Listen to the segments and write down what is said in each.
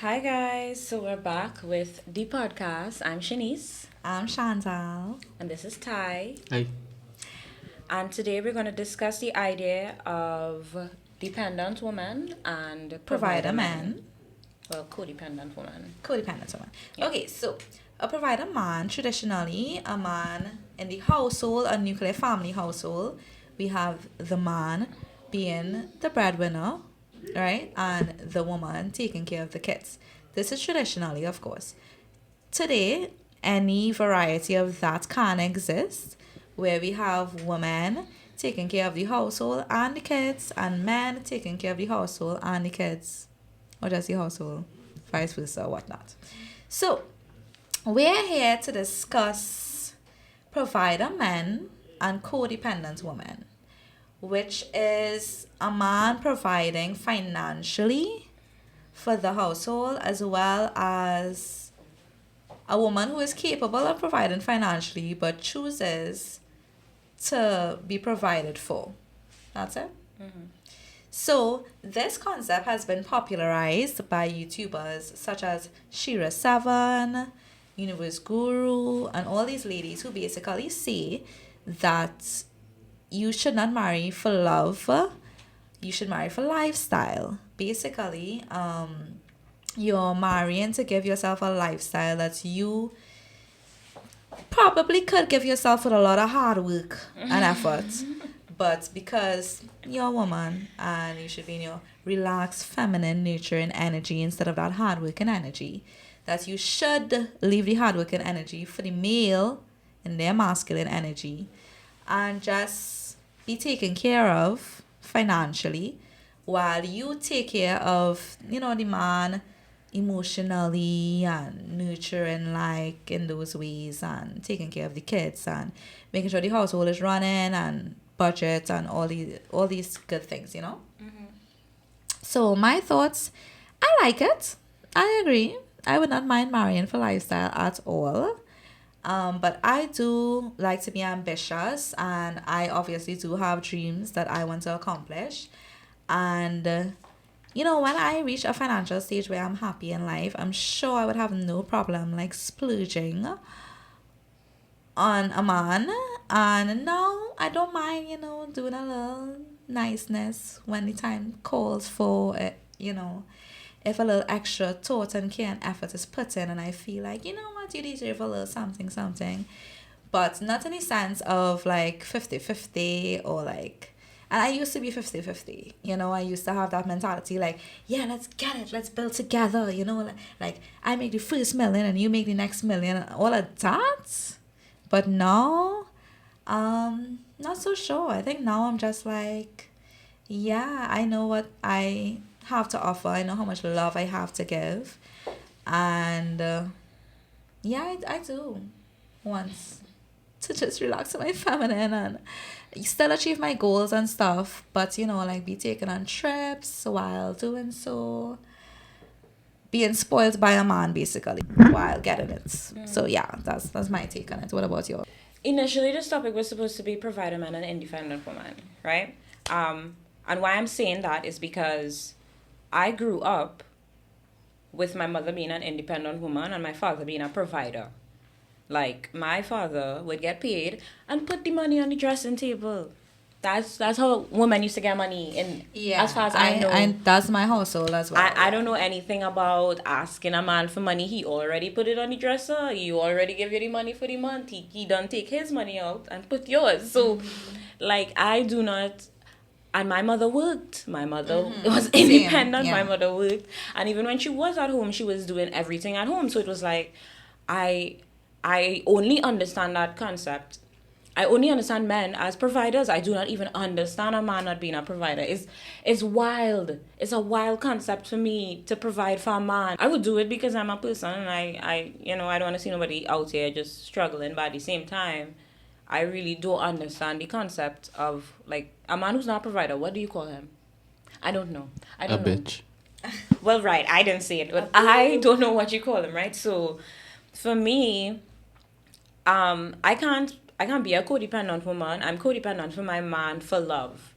Hi guys, so we're back with the podcast. I'm Shanice I'm Chantal. and this is Ty. Hi. And today we're going to discuss the idea of dependent woman and provider Provider man. man. Well, codependent woman. Codependent woman. Yeah. Okay, so a provider man, traditionally a man in the household, a nuclear family household, we have the man being the breadwinner, right? And the woman taking care of the kids. This is traditionally, of course. Today, any variety of that can exist where we have women taking care of the household and the kids and men taking care of the household and the kids or just the household, vice versa, or whatnot. So, we're here to discuss provider men and codependent women, which is a man providing financially for the household as well as a woman who is capable of providing financially but chooses to be provided for. That's it. So, this concept has been popularized by YouTubers such as Shira7, Universe Guru, and all these ladies who basically say that you should not marry for love, you should marry for lifestyle. Basically, you're marrying to give yourself a lifestyle that you probably could give yourself with a lot of hard work and effort. But because you're a woman and you should be in your relaxed, feminine, nurturing energy instead of that hard working energy, that you should leave the hard working energy for the male and their masculine energy and just be taken care of financially while you take care of, the man emotionally and nurturing like in those ways and taking care of the kids and making sure the household is running and budget and all these good things. So my thoughts, I like it. I agree. I would not mind marrying for lifestyle at all. But I do like to be ambitious and I obviously do have dreams that I want to accomplish. And when I reach a financial stage where I'm happy in life, I'm sure I would have no problem like splurging on a man. And no, I don't mind, doing a little niceness when the time calls for it. If a little extra thought and care and effort is put in and I feel like, you know what, you deserve a little something. But not in the sense of like 50-50 or like, and I used to be 50-50, I used to have that mentality like, yeah, let's get it, let's build together, like I make the first million and you make the next million, all of that. But now, not so sure. I think now I'm just like, yeah, I know what I have to offer. I know how much love I have to give. And yeah, I do want to just relax in my feminine and still achieve my goals and stuff. But, like be taken on trips while doing so. Being spoiled by a man, basically, while getting it. So, yeah, that's my take on it. What about you? Initially, this topic was supposed to be provider man and independent woman, right? And why I'm saying that is because I grew up with my mother being an independent woman and my father being a provider. Like, my father would get paid and put the money on the dressing table. That's how women used to get money. And as far as I know, and that's my household as well. I don't know anything about asking a man for money. He already put it on the dresser. You already give you the money for the month. He done take his money out and put yours. So, like, I do not... And my mother worked. My mother was independent. Same, yeah. My mother worked. And even when she was at home, she was doing everything at home. So it was like, I only understand that concept. I only understand men as providers. I do not even understand a man not being a provider. It's wild. It's a wild concept for me to provide for a man. I would do it because I'm a person and I don't want to see nobody out here just struggling. But at the same time, I really don't understand the concept of like a man who's not a provider. What do you call him? I don't know. I A don't know. bitch. Well, right. I didn't say it, but I don't know what you call him, right? So, for me, I can't be a codependent woman. I'm codependent for my man for love.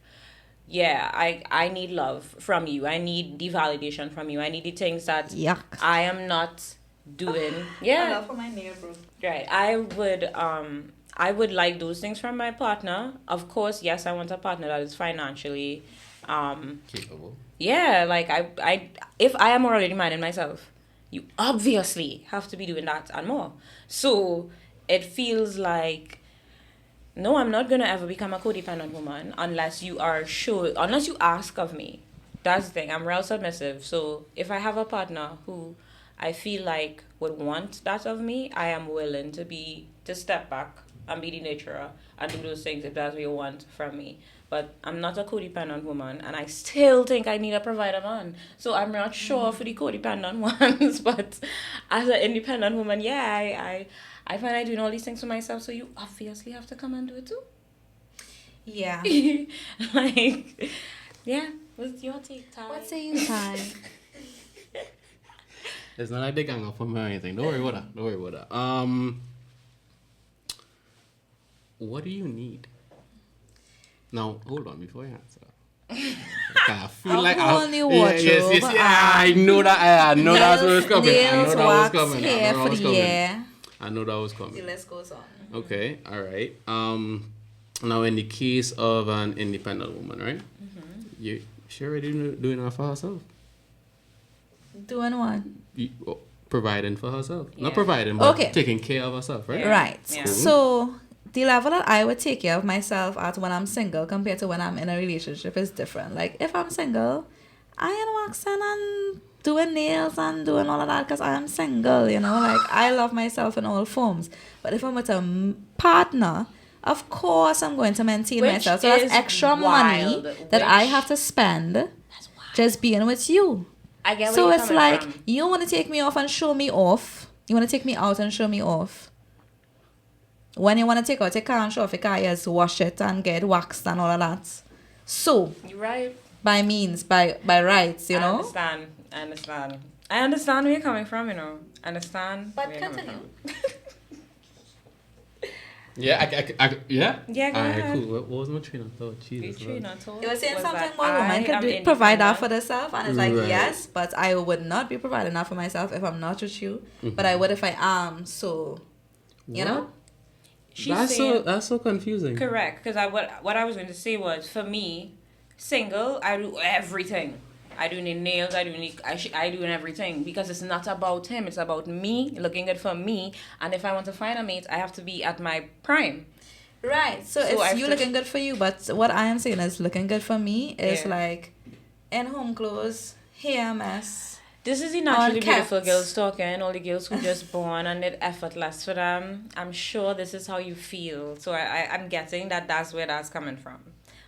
yeah, I need love from you. I need the validation from you. I need the things that Yuck. I am not doing. I Yeah. love for my nail, bro. Right. I would like those things from my partner. Of course, yes, I want a partner that is financially Capable. yeah, like I if I am already minding myself, you obviously have to be doing that and more. So it feels like no, I'm not gonna ever become a codependent woman unless you are sure, unless you ask of me. That's the thing. I'm real submissive. So if I have a partner who I feel like would want that of me, I am willing to step back and be the nurturer and do those things if that's what you want from me. But I'm not a codependent woman, and I still think I need a provider man. So I'm not sure for the codependent ones, but as an independent woman, yeah, I find I doing all these things for myself. So you obviously have to come and do it too. Yeah. Like, yeah. What's your take, Ty? What say you, Ty? It's not like they gang up on me or anything. Don't worry about that. What do you need? Now, hold on before you answer. I feel like only wardrobe. Yeah, I know that. I know that's where it's coming. Nails, wax, I hair for the year. I know that was coming. The list goes on. Okay, all right. Now in the case of an independent woman, right? She already doing that for herself. Doing what? Providing for herself. Yeah. Not providing, but Okay. taking care of herself, right? Yeah. Right. Yeah. So the level that I would take care of myself at when I'm single compared to when I'm in a relationship is different. Like if I'm single, I am waxing and doing nails and doing all of that because I am single, you know. Like I love myself in all forms. But if I'm with a partner, of course I'm going to maintain Which myself. So that's is extra wild. money that I Which- have to spend just being with you. I get where So you're it's coming like from. you want to take me off and show me off. You want to take me out and show me off. When you want to take out your car and show off your car, yes, wash it and get waxed and all of that. So You're right. by rights, you know. I understand where you're coming from, you know. But where you're coming continue. from. Yeah, yeah? Yeah, go Alright, ahead. cool. What was my train of thought? Jesus. You not told You were saying was something that about women I could am provide that for independent. themselves, and it's like Right. yes, but I would not be providing that for myself if I'm not with you. But I would if I am. So, you know. She's That's saying, that's so confusing. correct, because what I was going to say was, for me, single, I do everything. I do the nails, I do everything because it's not about him. It's about me, looking good for me. And if I want to find a mate, I have to be at my prime. Right. So I it's have you to- looking good for you, but what I am saying is looking good for me is Yeah. like in home clothes, hair mess. This is the naturally Unkept. beautiful girls talking, all the girls who just born and it effortless for them. I'm sure this is how you feel. So I'm getting that that's where that's coming from.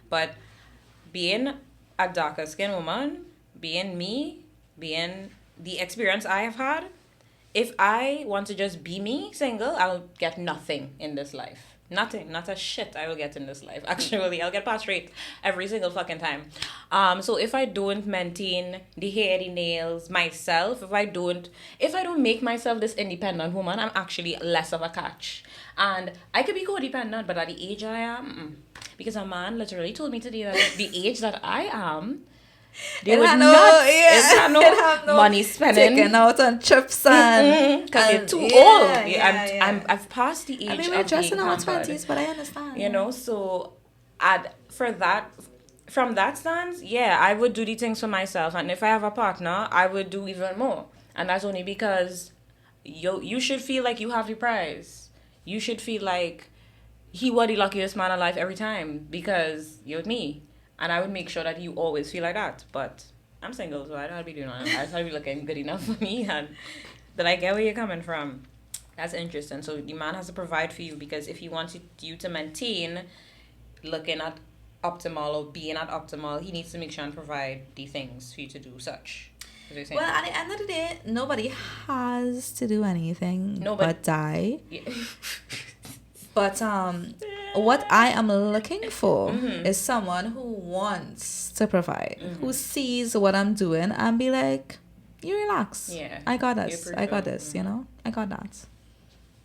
But being a darker skinned woman, being me, being the experience I have had, if I want to just be me, single, I'll get nothing in this life. Nothing, not a shit I will get in this life. Actually, I'll get past rate every single fucking time. So if I don't maintain the hair, the nails, myself, if I don't make myself this independent woman, I'm actually less of a catch. And I could be codependent, but at the age I am, because a man literally told me today that the age that I am, they would had not it had no money spending. taken out on trips and Because they're and- too yeah, old. I've passed the age I mean, of we're just being in our pampered. 20s, but I understand. You know, so from that stance, yeah, I would do the things for myself, and if I have a partner, I would do even more. And that's only because you should feel like you have the prize. You should feel like he was the luckiest man alive every time because you're with me, and I would make sure that you always feel like that. But I'm single, so I don't have to be doing all that. I just have to be looking good enough for me, and but I get where you're coming from. That's interesting. So the man has to provide for you because if he wants you to maintain looking at optimal or being at optimal, he needs to make sure and provide the things for you to do such. Is what you're saying? Well, at the end of the day, nobody has to do anything Nobody- but die. Yeah. But what I am looking for Mm-hmm. is someone who wants to provide, who sees what I'm doing and be like, "You relax. Yeah. I got You this. approve I got of- this. You know, I got that."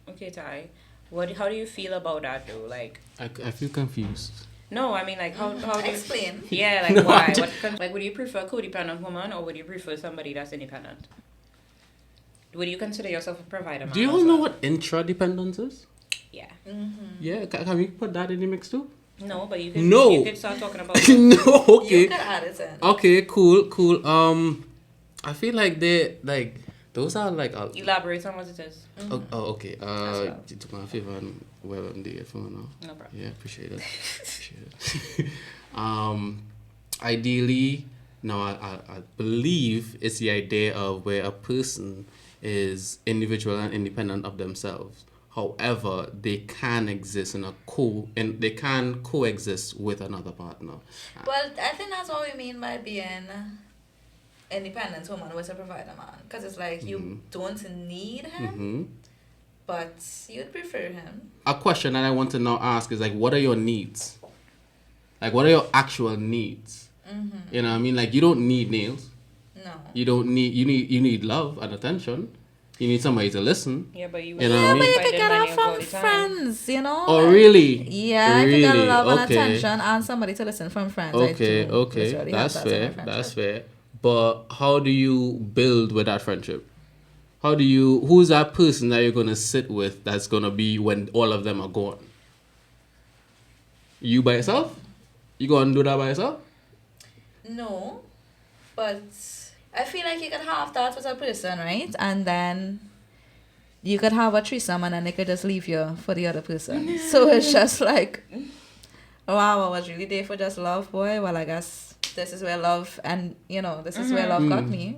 Okay, Ty. How do you feel about that though? Like, I feel confused. No, I mean, like, how do you... Explain. Yeah, like, No, why? Like, would you prefer a codependent woman, or would you prefer somebody that's independent? Would you consider yourself a provider man Do you as all know well? what intradependence is? Yeah. Yeah, can we put that in the mix too? No, but you No. you could start talking about... No, You okay. can add it in. Okay, cool. I feel like those are like Elaborate on what it is. okay. well. Do my favor and wear them the phone now. No problem. Yeah, appreciate it. Ideally, now I believe it's the idea of where a person is individual and independent of themselves. However, they can exist and they can coexist with another partner. Well, I think that's what we mean by being independent woman with a provider man. Because it's like you don't need him, but you'd prefer him. A question that I want to now ask is like, what are your needs? Like, what are your actual needs? You know what I mean? Like, you don't need nails. No. You need love and attention. You need somebody to listen. Yeah, but you know what I Yeah, mean? but you Find could get money that all from the time. friends, you know? Oh, Like, really? Yeah, you could get Really? love and Okay. attention and somebody to listen from friends. Okay, I do okay. literally have That's that in fair. my friendship. That's fair. But how do you build with that friendship? Who's that person that you're gonna sit with that's gonna be when all of them are gone? You by yourself? You gonna do that by yourself? No, but I feel like you could have that with a person, right? And then you could have a threesome and then they could just leave you for the other person. So it's just like, wow, I was really there for just love, boy. Well, I guess this is where love this is where love got me.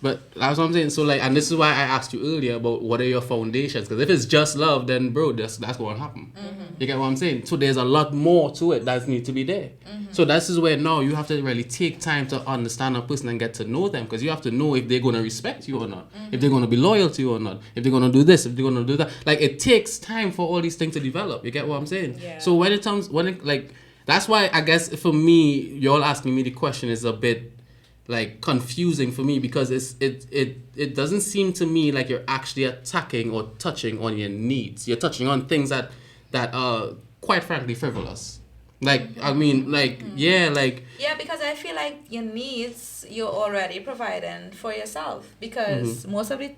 But that's what I'm saying. So like, and this is why I asked you earlier about what are your foundations? Because if it's just love, then bro, that's going to happen. You get what I'm saying? So there's a lot more to it that needs to be there. So this is where now you have to really take time to understand a person and get to know them, because you have to know if they're going to respect you or not, if they're going to be loyal to you or not, if they're going to do this, if they're going to do that. Like, it takes time for all these things to develop. You get what I'm saying? Yeah. So that's why I guess for me, y'all asking me the question is a bit like confusing for me, because it doesn't seem to me like you're actually attacking or touching on your needs. You're touching on things that are quite frankly frivolous. Like, I mean, like, yeah, like... Yeah, because I feel like your needs, you're already providing for yourself. Because most of your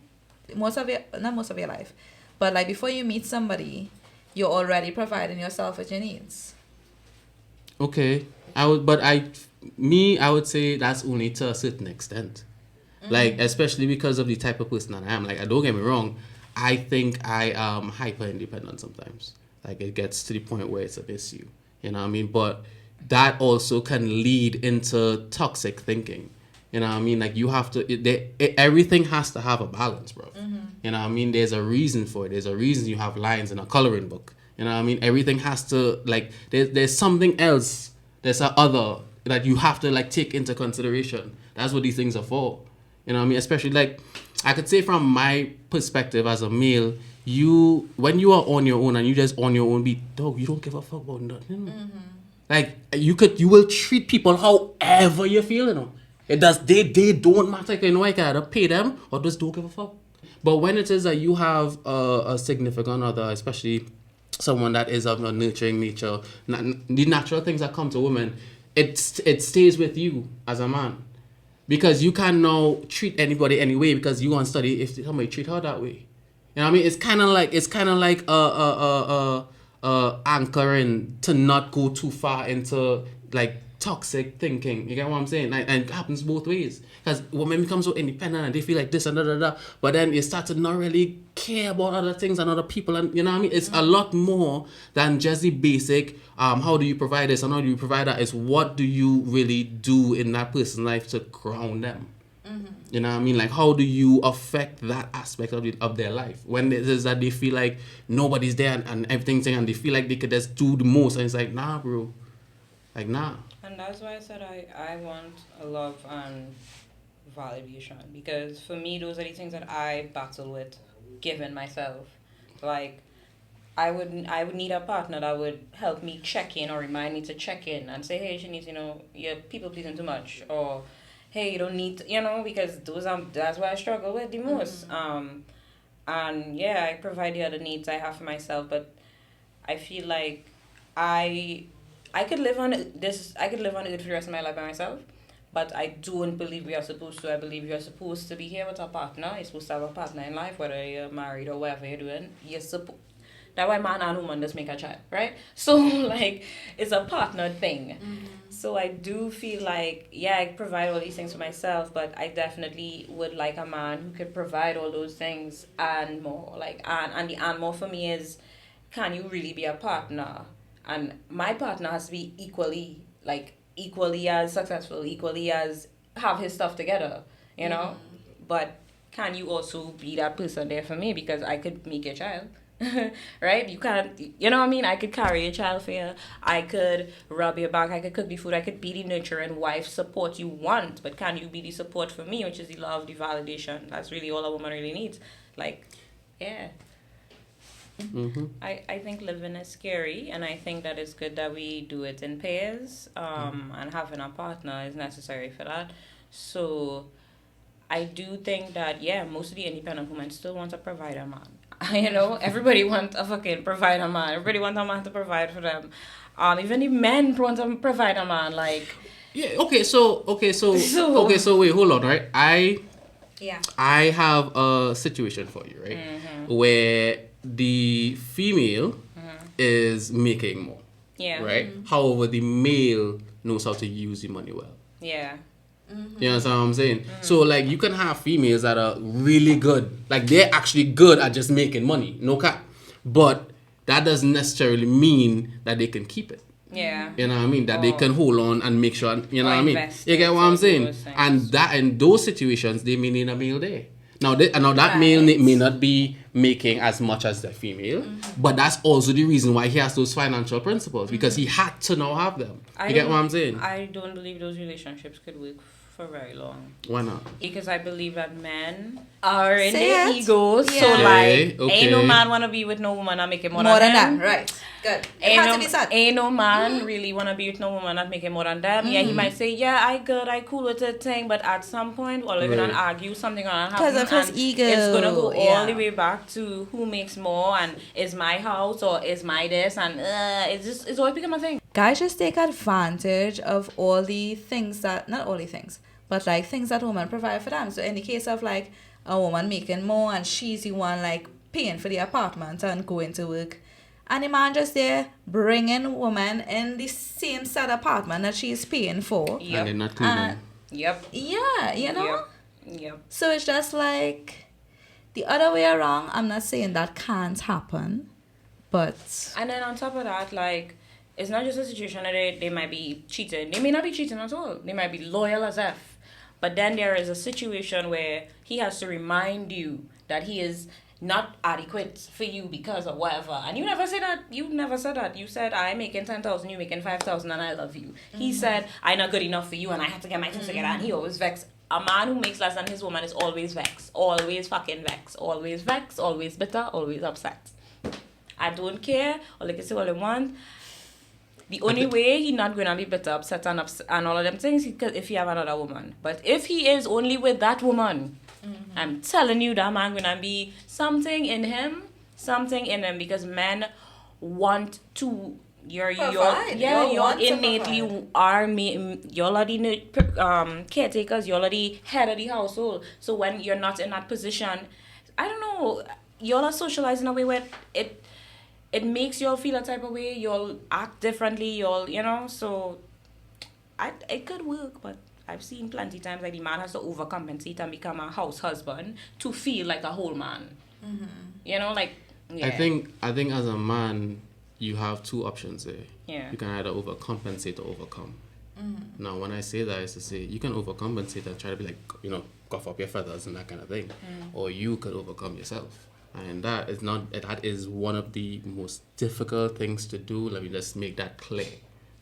life, but like before you meet somebody, you're already providing yourself with your needs. Okay. I would say that's only to a certain extent. Like, especially because of the type of person that I am. Like, don't get me wrong, I think I am hyper independent sometimes. Like, it gets to the point where it's an issue. You know what I mean? But that also can lead into toxic thinking. You know what I mean? Like, you have to... everything has to have a balance, bro. You know what I mean? There's a reason for it. There's a reason you have lines in a coloring book. You know what I mean? Everything has to... Like, there's something else. There's a other that you have to, like, take into consideration. That's what these things are for. You know what I mean? Especially, like, I could say from my perspective as a male, when you are on your own and you just on your own beat, dog, you don't give a fuck about nothing. Like, you will treat people however you feel, you know. They don't matter. You know, I can either pay them or just don't give a fuck. But when it is that you have a significant other, especially someone that is of a nurturing nature, the natural things that come to women, it stays with you as a man. Because you can now treat anybody anyway, because you want to study if somebody treat her that way. You know what I mean? It's kind of like anchoring to not go too far into like toxic thinking. You get what I'm saying? Like, and it happens both ways. Because women become so independent and they feel like this and da. But then you start to not really care about other things and other people, and you know what I mean? It's a lot more than just the basic how do you provide this and how do you provide that. It's what do you really do in that person's life to ground them. You know what I mean? Like, how do you affect that aspect of their life when it is that they feel like nobody's there and everything's there and they feel like they could just do the most, and it's like, nah, bro. Like, nah. And that's why I said I want a love and validation, because for me those are the things that I battle with given myself. Like, I would need a partner that would help me check in or remind me to check in and say, hey, Shanice, you're people pleasing too much, or hey, you don't need to, because that's what I struggle with the most. And yeah, I provide the other needs I have for myself, but I feel like I I could live on this. I could live on Earth for the rest of my life by myself. But I don't believe we are supposed to. I believe you're supposed to be here with a partner. You're supposed to have a partner in life, whether you're married or whatever you're doing. You're supposed. That's why man and woman just make a child, right? So like, it's a partner thing. So I do feel like, yeah, I provide all these things for myself, but I definitely would like a man who could provide all those things and more. Like, and the and more for me is, can you really be a partner? And my partner has to be equally as successful, equally as have his stuff together, you know? But can you also be that person there for me? Because I could make your child. Right? You can't, you know what I mean? I could carry a child for you. I could rub your back. I could cook the food. I could be the nurturing wife support you want. But can you be the support for me, which is the love, the validation? That's really all a woman really needs. Like, yeah. I think living is scary, and I think that it's good that we do it in pairs, and having a partner is necessary for that. So I do think that, yeah, most of the independent women still want a provider man. You know, everybody wants a fucking provider man. Everybody wants a man to provide for them. Even the men want a provider man. Like, yeah. So wait, hold on, right? I have a situation for you, right? Where the female is making more. Yeah. Right? However, the male knows how to use the money well. Yeah. You understand what I'm saying? So, like, you can have females that are really good. Like, they're actually good at just making money. No cap. But that doesn't necessarily mean that they can keep it. Yeah. You know what I mean? That they can hold on and make sure, you know what I mean? You get what I'm saying? Things. And that in those situations, they may need a male there. Now, that male may not be making as much as the female, but that's also the reason why he has those financial principles, because he had to now have them. You get what I'm saying? I don't believe those relationships could work for very long. Why not? Because I believe that men are in Say their it. egos, Yeah. so like, Okay. ain't no man wanna be with no woman that make him more More than than them. that, right? Good. It has to be said. Ain't no man really wanna be with no woman that make him more than them. Yeah, he might say, yeah, I good, I cool with the thing, but at some point, well, we're gonna argue, something gonna happen. 'Cause of his and ego, It's gonna go all yeah. the way back to who makes more, and is my house or is my this, and it's always become a thing. Guys just take advantage of all the things that, not all the things, but like things that women provide for them. So in the case of like a woman making more and she's the one like paying for the apartment and going to work, and the man just there bringing woman in the same set apartment that she's paying for. Yep. And they're not cleaning. Yep. Yeah, you know? Yep. So it's just like the other way around. I'm not saying that can't happen, but And then on top of that, like, it's not just a situation that they might be cheating. They may not be cheating at all. They might be loyal as F. But then there is a situation where he has to remind you that he is not adequate for you because of whatever. And you never said that. You never said that. You said, I'm making 10,000, you making 5,000, and I love you. He said, I'm not good enough for you, and I have to get my things together. And he always vexed. A man who makes less than his woman is always vexed. Always fucking vexed. Always vexed. Always bitter. Always upset. I don't care. Or like I say, all I want. The only way he not going to be bitter, upset, and all of them things is if he have another woman. But if he is only with that woman, I'm telling you that man going to be something in him, because men want to. You're innately are y'all are the caretakers. Y'all are the head of the household. So when you're not in that position, I don't know. Y'all are socialized in a way where it makes y'all feel a type of way. Y'all act differently. Y'all, you know. So it could work, but I've seen plenty times like the man has to overcompensate and become a house husband to feel like a whole man. You know, like. Yeah. I think as a man, you have two options there. Yeah. You can either overcompensate or overcome. Now, when I say that, is to say you can overcompensate and try to be like, you know, cough up your feathers and that kind of thing, or you could overcome yourself. And that is one of the most difficult things to do. Let me just make that clear.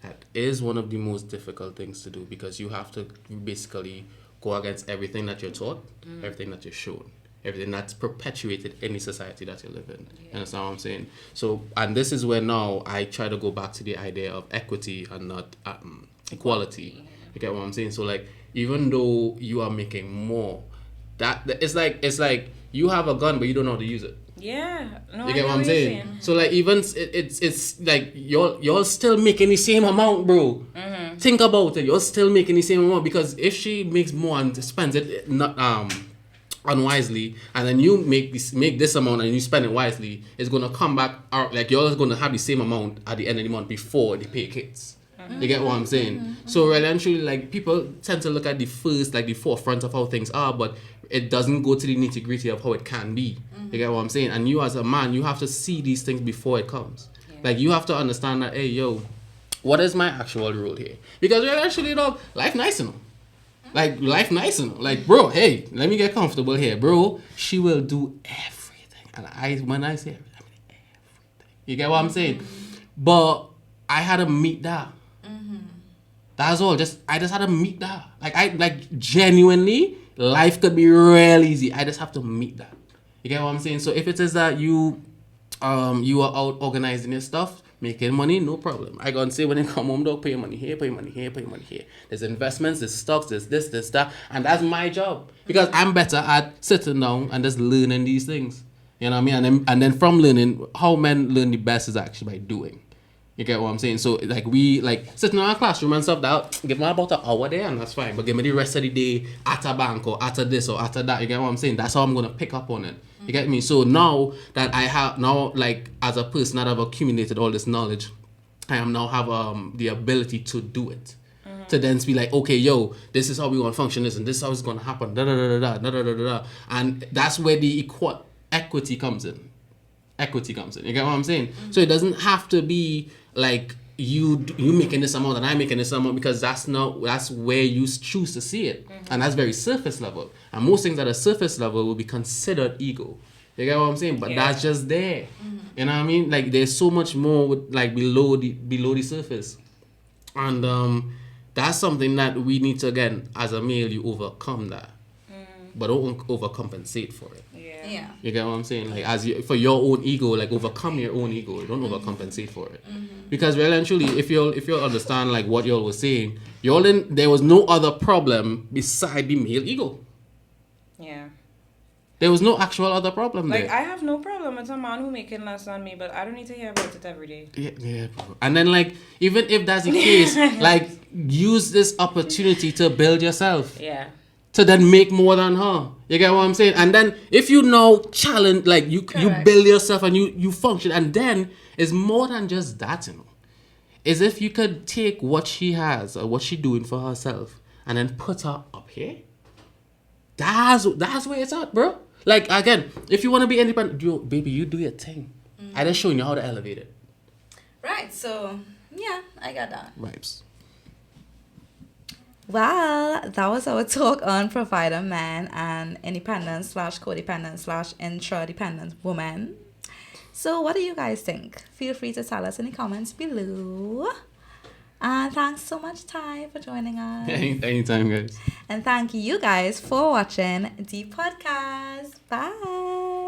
That is one of the most difficult things to do, because you have to basically go against everything that you're taught, everything that you're shown, everything that's perpetuated in the society that you live in. Yeah. And that's what I'm saying. So, and this is where now I try to go back to the idea of equity and not equality. You get what I'm saying? So, like, even though you are making more, it's like you have a gun but you don't know how to use it. Yeah. No, You I get what I'm you're saying? So like even it's like you're still making the same amount, bro. Think about it. You're still making the same amount because if she makes more and spends it not unwisely, and then you make this amount and you spend it wisely, it's gonna come back out like you're gonna have the same amount at the end of the month before the pay hits. You get what I'm saying? So really and truly, like people tend to look at the forefront of how things are, but it doesn't go to the nitty gritty of how it can be. You get what I'm saying? And you as a man, you have to see these things before it comes. Yeah. Like you have to understand that, hey yo, what is my actual role here? Because really actually, life nice enough. Like life nice enough. Like bro, hey, let me get comfortable here, bro. She will do everything, and when I say everything, I mean everything. You get what I'm saying? But I had to meet that. That's all. I just had to meet that. Like genuinely, life could be real easy. I just have to meet that. You get what I'm saying? So if it is that you are out organizing your stuff, making money, no problem. I gonna say when you come home, dog, pay money here, pay money here, pay money here. There's investments, there's stocks, there's this, that, and that's my job because I'm better at sitting down and just learning these things. You know what I mean? And then from learning, how men learn the best is actually by doing. You get what I'm saying? So like we sitting in our classroom and stuff that give me about an hour there and that's fine. But give me the rest of the day at a bank or at a this or at a that. You get what I'm saying? That's how I'm gonna pick up on it. You get me? So now that I have as a person that I've accumulated all this knowledge, I am now have the ability to do it. To then be like, okay, yo, this is how we want to function this and this is how it's gonna happen. Da da da da da da da da da. And that's where the equity comes in. Equity comes in. You get what I'm saying? So it doesn't have to be like you making this amount and I'm making this amount because that's where you choose to see it. And that's very surface level. And most things at a surface level will be considered ego. You get what I'm saying? But that's just there. You know what I mean? Like there's so much more with, like below the surface. And that's something that we need to, again, as a male, you overcome that. But don't overcompensate for it. Yeah. You get what I'm saying? Like for your own ego, like overcome your own ego. Don't overcompensate for it. Because really and truly, if you understand like what y'all was saying, there was no other problem beside the male ego. Yeah. There was no actual other problem like, there. I have no problem with a man who making less than me, but I don't need to hear about it every day. Yeah, bro. And then like even if that's the case, like use this opportunity to build yourself. Yeah. To then make more than her. You get what I'm saying? And then if you now challenge, like you build yourself and you function, and then it's more than just that, you know. Is if you could take what she has or what she doing for herself and then put her up here. That's where it's at, bro. Like again, if you want to be independent, baby, you do your thing. I just showing you how to elevate it. Right, so yeah, I got that. Vibes. Well, that was our talk on provider man and independent / codependent / intradependent woman. So what do you guys think? Feel free to tell us in the comments below. And thanks so much, Ty, for joining us. Anytime, guys. And thank you guys for watching the podcast. Bye.